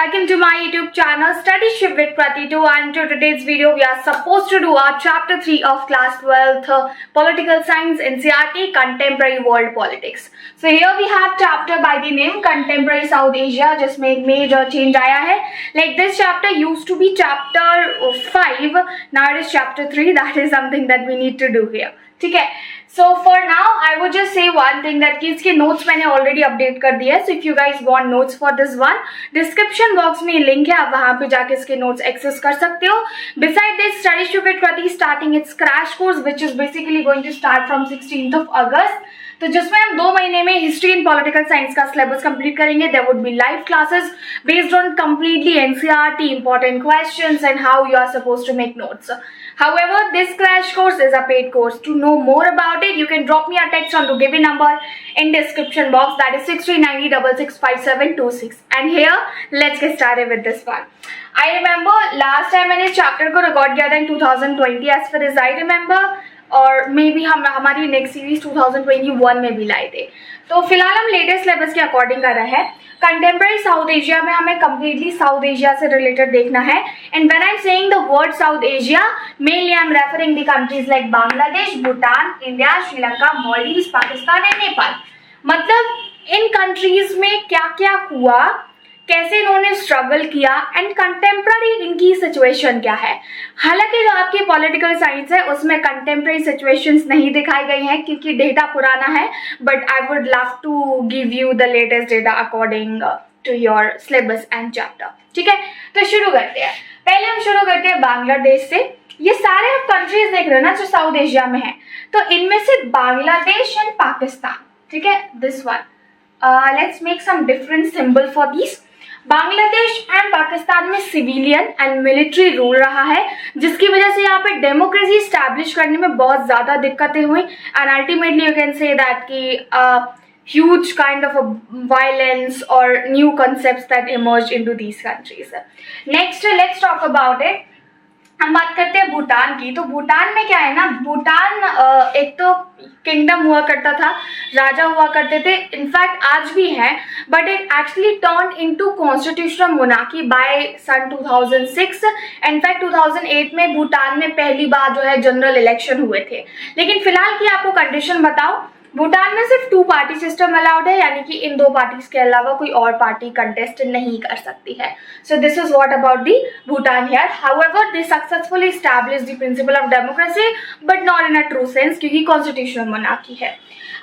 welcome to my YouTube channel Studyship with Pratitu, and to today's video we are supposed to do our chapter 3 of class 12th Political Science NCERT Contemporary World Politics. So here we have chapter by the name Contemporary South Asia, जिसमें एक major change आया है. Like this chapter used to be chapter 5, now it is chapter 3. That is something that we need to do here. ठीक है. So for now I would just say one thing that कि इसके notes मैंने already update कर दिया है. So if you guys want notes for this one, description box में link है, आप वहाँ पे जाके इसके notes access कर सकते हो. Besides this, Studyship with Prati starting its crash course which is basically going to start from 16th of August. तो जिसमें हम 2 महीने में हिस्ट्री एंड पॉलिटिकल साइंस का सिलेबस कंप्लीट करेंगे. There would be live classes based on completely NCERT important questions and how you are supposed to make notes. However, this crash course is a paid course. To know more about it, you can drop me a text on the given number in description box, that is 6390665726. And here, let's get started with this one. I remember last time मैंने chapter को record किया था in 2020 as far as I remember, और may be हम हमारी next series 2021 में भी लाए थे. तो फिलहाल हम लेटेस्ट सिलेबस के अकॉर्डिंग कर रहे हैं. कंटेम्प्रेरी साउथ एशिया में हमें कम्प्लीटली साउथ एशिया से रिलेटेड देखना है. And when I am saying the word south Asia, mainly I am referring the countries like Bangladesh, Bhutan, India, Sri Lanka, Maldives, Pakistan and Nepal. मतलब इन कंट्रीज में क्या क्या हुआ, कैसे इन्होंने स्ट्रगल किया एंड कंटेम्प्रेरी इनकी सिचुएशन क्या है. हालांकि जो आपकी पॉलिटिकल साइंस है उसमें कंटेम्प्रेरी सिचुएशंस नहीं दिखाई गई हैं क्योंकि डेटा पुराना है, but I would love to give you the latest data according to your syllabus and chapter. ठीक है, तो शुरू करते हैं. पहले हम शुरू करते हैं बांग्लादेश से. ये सारे आप कंट्रीज देख रहे हो ना जो साउथ एशिया में है, तो इनमें से बांग्लादेश एंड पाकिस्तान, ठीक है, this one, let's make some different symbol for this. Bangladesh and Pakistan में सिविलियन एंड मिलिट्री रूल रहा है, जिसकी वजह से यहाँ पे डेमोक्रेसी स्टैब्लिश करने में बहुत ज्यादा दिक्कतें हुई. And ultimately you can say that कि huge kind of a violence or new concepts that emerged into these countries. Next, let's talk about it. हम बात करते हैं भूटान की. तो भूटान में क्या है ना, भूटान एक तो किंगडम हुआ करता था, राजा हुआ करते थे, इनफैक्ट आज भी है, but it actually turn into constitutional monarchy by सन 2006. इनफैक्ट 2008 में भूटान में पहली बार जो है जनरल इलेक्शन हुए थे. लेकिन फिलहाल की आपको कंडीशन बताओ, भूटान में सिर्फ 2 पार्टी सिस्टम अलाउड है, यानी कि इन 2 पार्टीज के अलावा कोई और पार्टी कंटेस्ट नहीं कर सकती है. So this is what about the Bhutan here. However they successfully establish the principle of democracy but not in a true sense, क्योंकि कॉन्स्टिट्यूशनल मोनार्की है.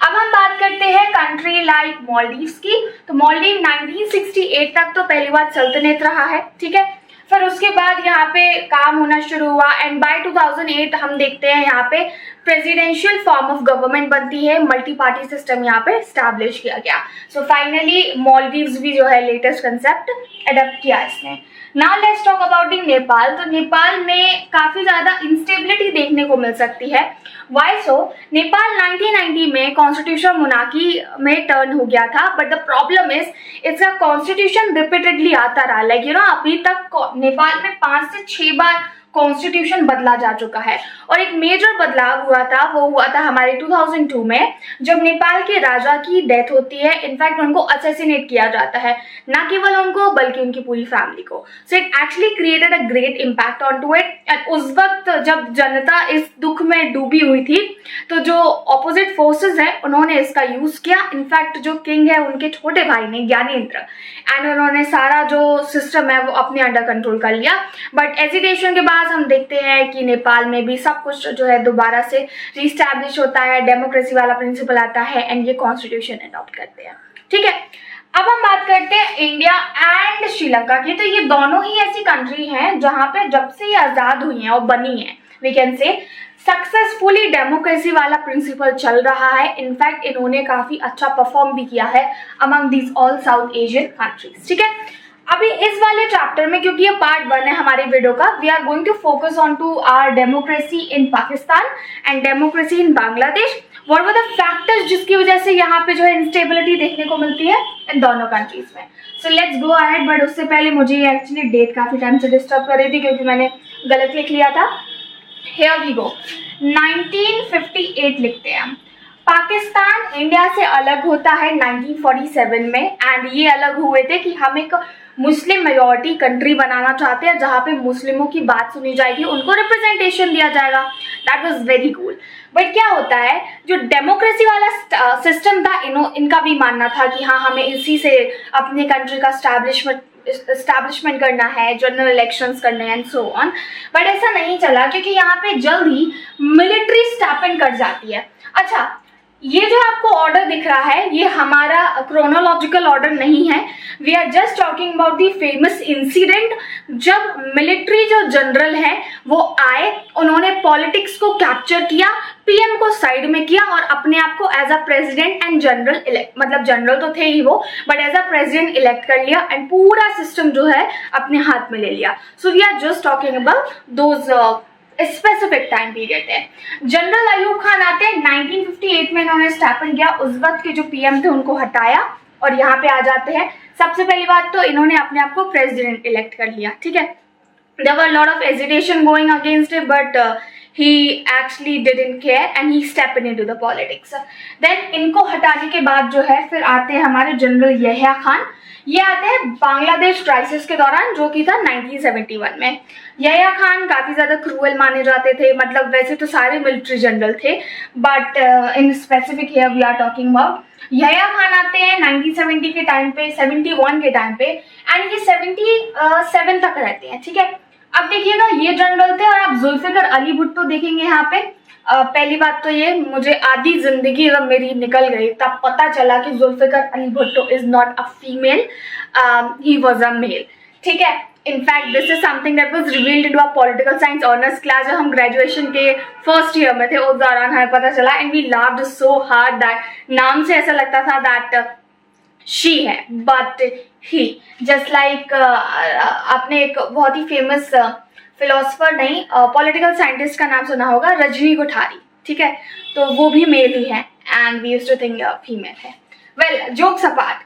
अब हम बात करते हैं कंट्री लाइक मालदीव्स की. तो मालदीव 1968 तक तो पहली बार सल्तनत रहा है, ठीक है. फिर उसके बाद यहाँ पे काम होना शुरू हुआ एंड बाय 2008 हम देखते हैं यहाँ पे प्रेसिडेंशियल फॉर्म ऑफ गवर्नमेंट बनती है, मल्टी पार्टी सिस्टम यहाँ पे स्टैब्लिश किया गया. सो फाइनली मालदीव्स भी जो है लेटेस्ट कंसेप्ट अडॉप्ट किया इसने. Now let's talk about the Nepal. तो नेपाल में काफी ज्यादा इंस्टेबिलिटी देखने को मिल सकती है. वाई सो? नेपाल 1990 में कॉन्स्टिट्यूशनल मोनार्की में टर्न हो गया था, बट द प्रॉब्लम इज इसका कॉन्स्टिट्यूशन रिपीटेडली आता रहा. लाइक यू नो, अभी तक नेपाल में 5 से 6 बार कॉन्स्टिट्यूशन बदला जा चुका है. और एक मेजर बदलाव हुआ था, वो हुआ था हमारे 2002 में, जब नेपाल के राजा की डेथ होती है. इनफैक्ट उनको असैसिनेट किया जाता है, ना केवल उनको बल्कि उनकी पूरी फैमिली को. So it actually created a great impact on to it. And उस वक्त जब जनता इस दुख में डूबी हुई थी, तो जो ऑपोजिट फोर्सेस है उन्होंने इसका यूज किया. इनफैक्ट जो किंग है उनके छोटे भाई ने, ज्ञानेंद्र, एंड उन्होंने सारा जो सिस्टम है वो अपने अंडर कंट्रोल कर लिया. बट एजिटेशन के बाद हम देखते हैं कि नेपाल में भी सब कुछ जो है दोबारा से रीस्टैब्लिश होता है, डेमोक्रेसी वाला प्रिंसिपल आता है एंड ये कॉन्स्टिट्यूशन अडॉप्ट करते हैं. ठीक है, अब हम बात करते हैं इंडिया एंड श्रीलंका की. तो ये दोनों ही ऐसी कंट्री हैं जहां पे जब से ये आजाद हुई हैं और बनी है, we can say successfully democracy वाला प्रिंसिपल चल रहा है. इनफैक्ट इन्होंने काफी अच्छा परफॉर्म भी किया है among these all south Asian countries. ठीक है, अभी इस वाले चैप्टर में, क्योंकि ये पार्ट 1 है हमारे वीडियो का, we are going to focus on to our democracy in Pakistan and democracy in Bangladesh. What were the factors जिसकी वजह से यहाँ पे जो है इंस्टेबिलिटी देखने को मिलती है इन दोनों कंट्रीज में. So let's go ahead. But उससे पहले मुझे ये एक्चुअली डेट काफी टाइम से डिस्टर्ब कर रही थी क्योंकि मैंने गलत लिख लिया था. हियर वी गो, 1958 लिखते हैं हम. पाकिस्तान इंडिया से अलग होता है 1947 में, एंड ये अलग हुए थे कि हम एक मुस्लिम मेजॉरिटी कंट्री बनाना चाहते हैं जहाँ पे मुस्लिमों की बात सुनी जाएगी, उनको रिप्रेजेंटेशन दिया जाएगा। That was very cool. But क्या होता है, जो डेमोक्रेसी वाला सिस्टम था, इनका भी मानना था कि हाँ हमें इसी से अपने कंट्री का एस्टैब्लिशमेंट करना है, जनरल इलेक्शंस करने हैं एंड सो ऑन। बट ऐसा नहीं चला क्योंकि यहाँ पे जल्द ही मिलिट्री स्टेप इन कर जाती है। अच्छा, ये जो आपको ऑर्डर दिख रहा है ये हमारा क्रोनोलॉजिकल ऑर्डर नहीं है। We are just talking about the famous incident जब मिलिट्री जो जनरल है वो आए, उन्होंने पॉलिटिक्स को कैप्चर किया, पीएम को साइड में किया और अपने आप को as a president and general elect, मतलब जनरल तो थे ही वो, but as a president elect कर लिया एंड पूरा सिस्टम जो है अपने हाथ में ले लिया। So we are just talking about those specific time period है। जनरल अयूब खान आते हैं 1958 में, इन्होंने स्टेप इन किया, उस वक्त के जो पीएम थे उनको हटाया और यहाँ पे आ जाते हैं। सबसे पहली बात तो इन्होंने अपने आप को प्रेसिडेंट इलेक्ट कर लिया, ठीक है। There were a lot of hesitation going against it, but he actually didn't care and he stepped into the politics. Then इनको हटाने के बाद जो है फिर आते हैं हमारे जनरल यहिया खान। ये आते हैं बांग्लादेश क्राइसिस के दौरान जो कि था 1971 में। यहिया खान काफ़ी ज़्यादा क्रूअल माने जाते थे, मतलब वैसे तो सारे मिलिट्री जनरल थे but in specific here we are talking about Yahya Khan आते हैं 1970 के टाइम पे, 71 के टाइम पे, एंड ये 77 तक रहते हैं, ठीक है। अब देखिएगा ये जनरल थे और आप जुल्फिकर अली भुट्टो देखेंगे यहाँ पे। पहली बात तो ये, मुझे आधी जिंदगी जब मेरी निकल गई तब पता चला कि Zulfikar Ali Bhutto is not a female, he was a male, ठीक है। In fact this is something that was revealed in our political science honours class जब हम ग्रेजुएशन के फर्स्ट ईयर में थे, उस दौरान हमें पता चला and we laughed so hard that नाम से ऐसा लगता था दैट शी है बट ही, जस्ट लाइक आपने एक बहुत ही फेमस फिलोसफर नहीं पॉलिटिकल साइंटिस्ट का नाम सुना होगा, रजनी कोठारी, ठीक है, तो वो भी मेल ही है and we used to think female है। Well, jokes apart,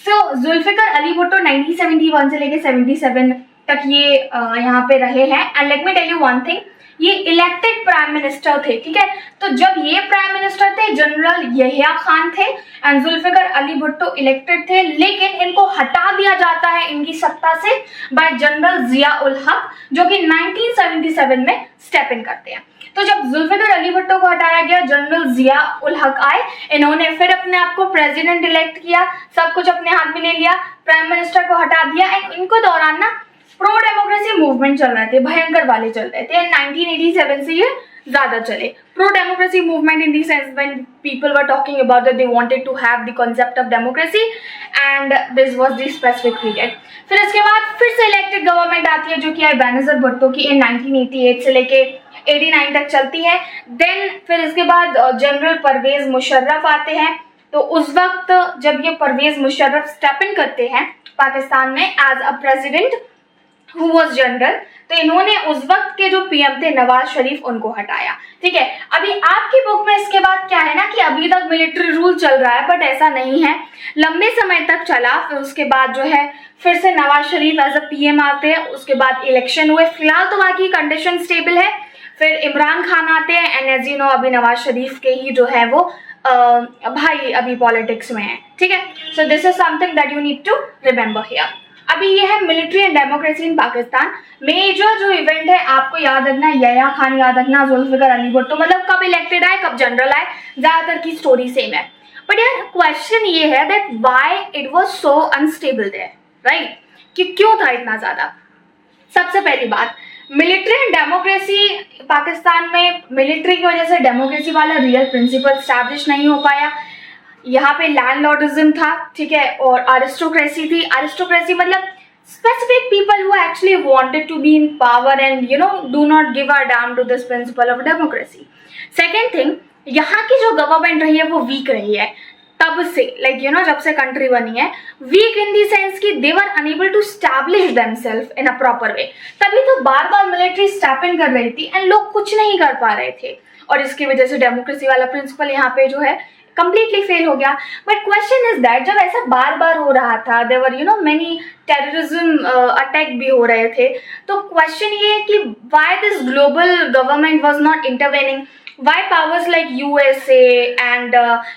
so Zulfikar Ali Bhutto 1971 से लेके 77 तक ये यहाँ पे रहे हैं and let me tell you one thing, ये इलेक्टेड प्राइम मिनिस्टर थे, ठीक है। तो जब ये प्राइम मिनिस्टर थे जनरल यहिया खान थे एंड जुल्फिकर अली भुट्टो इलेक्टेड थे, लेकिन इनको हटा दिया जाता है इनकी सत्ता से बाय जनरल जिया उल हक जो कि 1977 में स्टेप इन करते हैं। तो जब जुल्फिकर अली भुट्टो को हटाया गया, जनरल जिया उल हक आए, इन्होंने फिर अपने आप को प्रेसिडेंट इलेक्ट किया, सब कुछ अपने हाथ में ले लिया, प्राइम मिनिस्टर को हटा दिया एंड इनको दौरान ना प्रो डेमोक्रेसी मूवमेंट चल रहे थे, भयंकर वाले चल रहे थे। 1987 से ये ज्यादा चले pro democracy movement in the sense when people were talking about that they wanted to have the concept of democracy and this was the specific period. फिर इसके बाद फिर से इलेक्टेड गवर्नमेंट आती है जो कि है बेनज़ीर भुट्टो की इन 1988 से लेके 89 तक चलती है। देन फिर इसके बाद जनरल परवेज मुशर्रफ आते हैं। तो उस वक्त जब ये परवेज मुशर्रफ स्टेप इन करते हैं पाकिस्तान में as a president who was general, तो इन्होंने उस वक्त के जो पीएम थे नवाज शरीफ उनको हटाया, ठीक है। अभी आपकी बुक में इसके बाद क्या है ना कि अभी तक मिलिट्री रूल चल रहा है, बट ऐसा नहीं है, लंबे समय तक चला। फिर उसके बाद जो है फिर से Nawaz Sharif as a PM आते हैं, उसके बाद इलेक्शन हुए, फिलहाल तो बाकी कंडीशन स्टेबल है। फिर इमरान खान आते हैं एंड एज यू नो अभी नवाज शरीफ के ही जो है वो भाई अभी पॉलिटिक्स में है, ठीक है। So this is something that you need to remember here. अभी ये है military and democracy in Pakistan. Major जो इवेंट है आपको याद रखना, यहिया खान याद रखना, जुल्फिकर अली भुट्टो, मतलब कब इलेक्टेड आए कब जनरल आए, ज्यादातर की स्टोरी सेम है। बट यार क्वेश्चन ये है that why it was so unstable there, right, कि क्यों था इतना ज्यादा। सबसे पहली बात, मिलिट्री एंड डेमोक्रेसी पाकिस्तान में मिलिट्री की वजह से डेमोक्रेसी वाला रियल प्रिंसिपल स्टैब्लिश नहीं हो पाया। यहाँ पे लैंडलॉर्डिज्म था, ठीक है, और अरिस्टोक्रेसी थी। अरिस्टोक्रेसी मतलब specific people who actually wanted to be in power and you know do not give a damn to this principle of democracy. Second thing, यहाँ की जो गवर्नमेंट रही है वो वीक रही है तब से, लाइक यू नो जब से कंट्री बनी है, वीक इन दी सेंस कि they were enable to establish themselves in a proper way. तभी तो बार बार मिलिट्री स्टेप इन कर रही थी एंड लोग कुछ नहीं कर पा रहे थे और इसकी वजह से डेमोक्रेसी वाला प्रिंसिपल यहाँ पे जो है completely फेल हो गया। बट क्वेश्चन इज दैट जब ऐसा बार बार हो रहा था, there were you know many terrorism attack भी हो रहे थे, तो क्वेश्चन ये है कि why this global government was not intervening. Why powers like USA and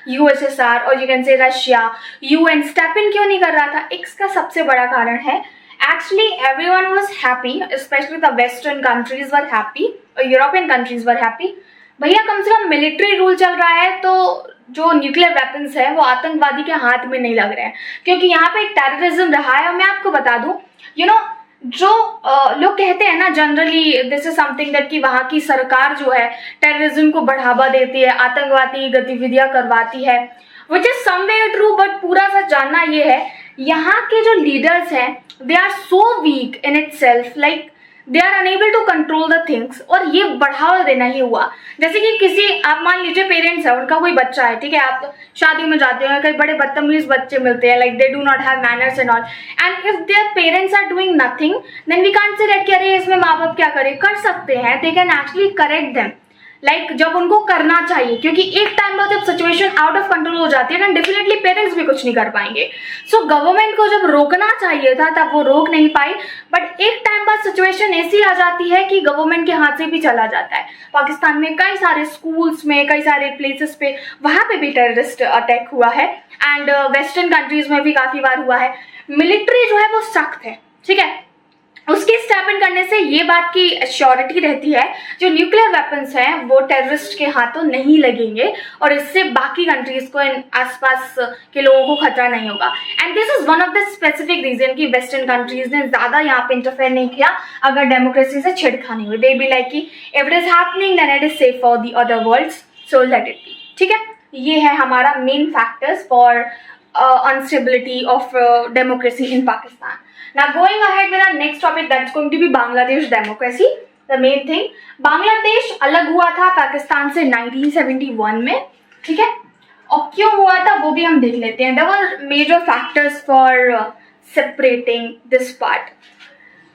USSR और you can say Russia, UN step in क्यों नहीं कर रहा था? इसका सबसे बड़ा कारण है actually everyone was happy, especially the Western countries were happy और European countries were happy. भैया कम से कम मिलिट्री रूल चल रहा है तो जो न्यूक्लियर वेपन्स है वो आतंकवादी के हाथ में नहीं लग रहे हैं, क्योंकि यहाँ पे टेररिज्म रहा है। और मैं आपको बता दूं, जो लोग कहते हैं ना generally this is something that कि वहाँ की सरकार जो है टेररिज्म को बढ़ावा देती है, आतंकवादी गतिविधियां करवाती है, which is somewhere true, but पूरा सच जानना ये है यहाँ के जो लीडर्स हैं they are so weak in itself, like they are unable to control the things. और ये बढ़ावा देना ही हुआ। जैसे कि किसी, आप मान लीजिए पेरेंट्स है, उनका कोई बच्चा है, ठीक है, आप शादी में जाते हो, कई बड़े बदतमीज बच्चे मिलते हैं, like they do not have manners and all, and if their parents are doing nothing then we can't say that कि अरे इसमें माँ बाप क्या करे, कर सकते हैं, they can actually correct them, like जब उनको करना चाहिए, क्योंकि एक टाइम बाद जब सिचुएशन आउट ऑफ कंट्रोल हो जाती है ना डेफिनेटली पेरेंट्स भी कुछ नहीं कर पाएंगे। सो गवर्नमेंट को जब रोकना चाहिए था तब वो रोक नहीं पाई, बट एक टाइम बाद सिचुएशन ऐसी आ जाती है कि गवर्नमेंट के हाथ से भी चला जाता है। पाकिस्तान में कई सारे स्कूल्स में, कई सारे प्लेसेस पे वहां पे भी टेररिस्ट अटैक हुआ है, एंड वेस्टर्न कंट्रीज में भी काफी बार हुआ है। मिलिट्री जो है वो सख्त है, ठीक है, उसके स्टेप इन करने से ये बात की श्योरिटी रहती है जो न्यूक्लियर वेपन्स हैं वो टेररिस्ट के हाथों नहीं लगेंगे, और इससे बाकी कंट्रीज को, आसपास के लोगों को खतरा नहीं होगा। And this is one of the specific reason कि वेस्टर्न कंट्रीज ने ज्यादा यहाँ पे इंटरफेयर नहीं किया अगर डेमोक्रेसी से छेड़खानी हुई। दे बी लाइक कि if it is happening then it is safe for the other world, so let it be, ठीक है। ये है हमारा main factors for instability of democracy in Pakistan. Now going ahead with our next topic, that's going to be Bangladesh democracy. The main thing, Bangladesh अलग हुआ था पाकिस्तान से 1971 में, ठीक है, और क्यों हुआ था वो भी हम देख लेते हैं। There were major factors for separating this part.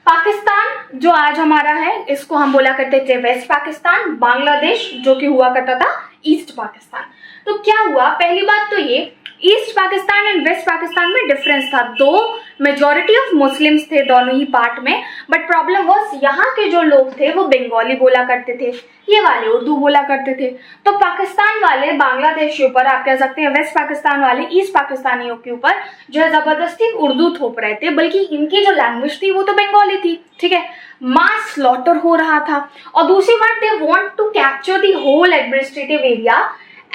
Pakistan जो आज हमारा है इसको हम बोला करते थे वेस्ट पाकिस्तान, बांग्लादेश जो कि हुआ करता था ईस्ट पाकिस्तान। तो क्या हुआ, पहली बात तो ये east Pakistan and west Pakistan में डिफरेंस था। दो मेजॉरिटी ऑफ मुस्लिम्स थे दोनों ही पार्ट में, बट प्रॉब्लम वाज यहाँ के जो लोग थे वो बंगाली बोला करते थे, ये वाले उर्दू बोला करते थे। तो पाकिस्तान वाले बांग्लादेश के ऊपर, आप कह सकते हैं वेस्ट पाकिस्तान वाले ईस्ट पाकिस्तानियों के ऊपर जो है जबरदस्ती उर्दू थोप रहे थे, बल्कि इनकी जो लैंग्वेज थी वो तो बंगाली थी, ठीक है। मास स्लॉटर हो रहा था, और दूसरी बात they want to capture the whole administrative area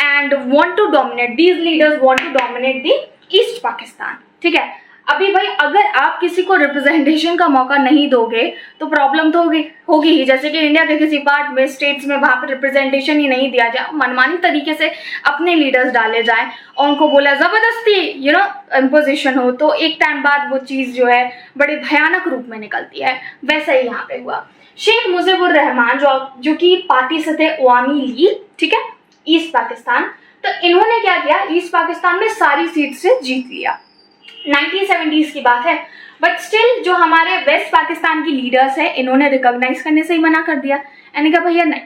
and want to dominate, these leaders want to dominate the East Pakistan, ठीक है। अभी भाई अगर आप किसी को रिप्रेजेंटेशन का मौका नहीं दोगे तो प्रॉब्लम तो होगी ही। जैसे कि इंडिया के किसी पार्ट में, स्टेट्स में, वहां पर रिप्रेजेंटेशन ही नहीं दिया जाए, मनमानी तरीके से अपने लीडर्स डाले जाए और उनको बोला जबरदस्ती इम्पोजिशन हो, तो एक टाइम बाद वो चीज जो है बड़े भयानक रूप में निकलती है। वैसा ही यहाँ पे हुआ। शेख मुजीबुर रहमान जो कि पार्टी से थे अवामी लीग, ठीक है, ईस्ट पाकिस्तान, तो इन्होंने क्या किया, ईस्ट पाकिस्तान में सारी सीट से जीत लिया। 1970s की बात है, बट स्टिल जो हमारे वेस्ट पाकिस्तान की लीडर्स हैं इन्होंने रिकॉग्नाइज करने से ही मना कर दिया। यानी कहा भैया नहीं,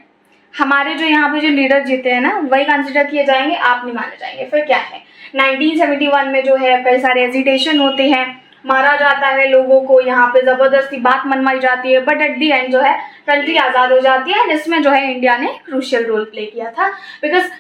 हमारे जो यहाँ पे जो लीडर जीते हैं ना वही कंसिडर किए जाएंगे, आप नहीं माने जाएंगे। फिर क्या है, 1971 में जो है कई सारे एजिटेशन होते हैं, मारा जाता है लोगों को, यहाँ पे जबरदस्ती बात मनवाई जाती है, बट एट दी एंड जो है कंट्री आज़ाद हो जाती है, जिसमें जो है इंडिया ने क्रूशियल रोल प्ले किया था, because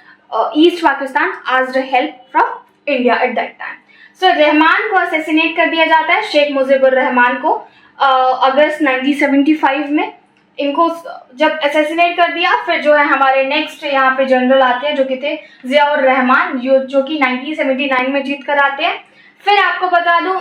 East Pakistan asked help from India at that time. So Rahman को असैसिनेट कर दिया जाता है, शेख मुजीबुर रहमान को अगस्त 1975 में इनको जब असैसिनेट कर दिया। फिर जो है हमारे नेक्स्ट यहाँ पे जनरल आते हैं जो कि थे जियाउर रहमान, जो कि 1979 में जीत कर आते हैं। फिर आपको बता दूं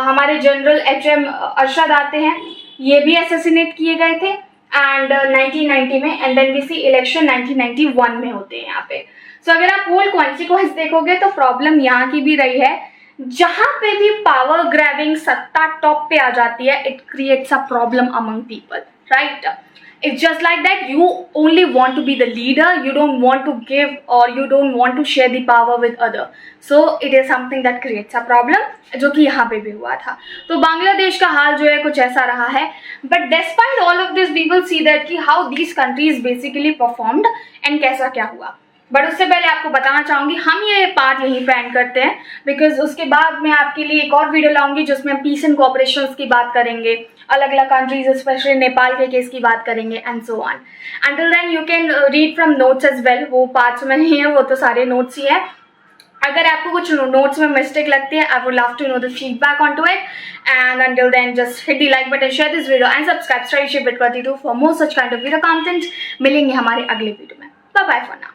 हमारे जनरल HM अरशद आते हैं, ये भी असैसिनेट किए गए थे एंड 1990 में, and then we see election 1991 में होते हैं यहाँ पे। सो अगर आप होल कॉन्सिक्वेंस देखोगे तो प्रॉब्लम यहाँ की भी रही है, जहां पे भी पावर ग्रैबिंग सत्ता टॉप पे आ जाती है, it creates a problem among people, right. It's just like that, you only want to be the leader, you don't want to give or you don't want to share the power with other, so it is something that creates a problem, जो कि यहाँ पे भी हुआ था। तो बांग्लादेश का हाल जो है कुछ ऐसा रहा है, but despite all of this we will see that कि how these countries basically performed and कैसा क्या हुआ। बट उससे पहले आपको बताना चाहूँगी हम ये पार्ट यहीं पे एंड करते हैं, बिकॉज उसके बाद मैं आपके लिए एक और वीडियो लाऊंगी जिसमें हम पीस एंड कोऑपरेशन की बात करेंगे, अलग अलग कंट्रीज स्पेशली नेपाल के केस की बात करेंगे and so on. Until then you can read from notes as well. वो पार्ट्स में नहीं है, वो तो सारे नोट्स ही है. अगर आपको कुछ नोट्स में मिस्टेक लगती है, I would love to know the feedback on to it. And until then, just hit the like button, share this video and subscribe Studyship with 22 for more such kind of video content. मिलेंगे हमारे अगले video में. Bye bye for now.